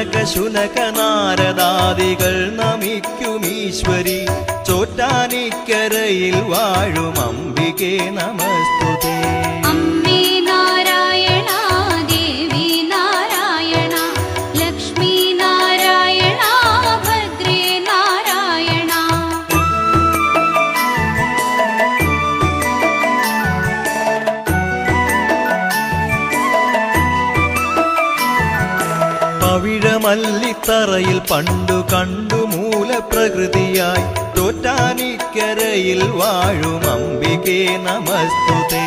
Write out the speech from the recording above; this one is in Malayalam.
സനക ശുനക നാരദാദികൾ നമിക്കുമീശ്വരി ചോറ്റാനിക്കരയിൽ വാഴും അംബികേ നമസ്തുതേ. അമ്മേ നാരായണ ദേവി നാരായണ ലക്ഷ്മി നാരായണ ഭദ്രേ നാരായണ. പവിഴമല്ലിത്തറയിൽ പണ്ടു കണ്ടു മൂലപ്രകൃതിയായി ചോറ്റാനിക്കരയിൽ വാഴും അംബികേ നമസ്തുതേ.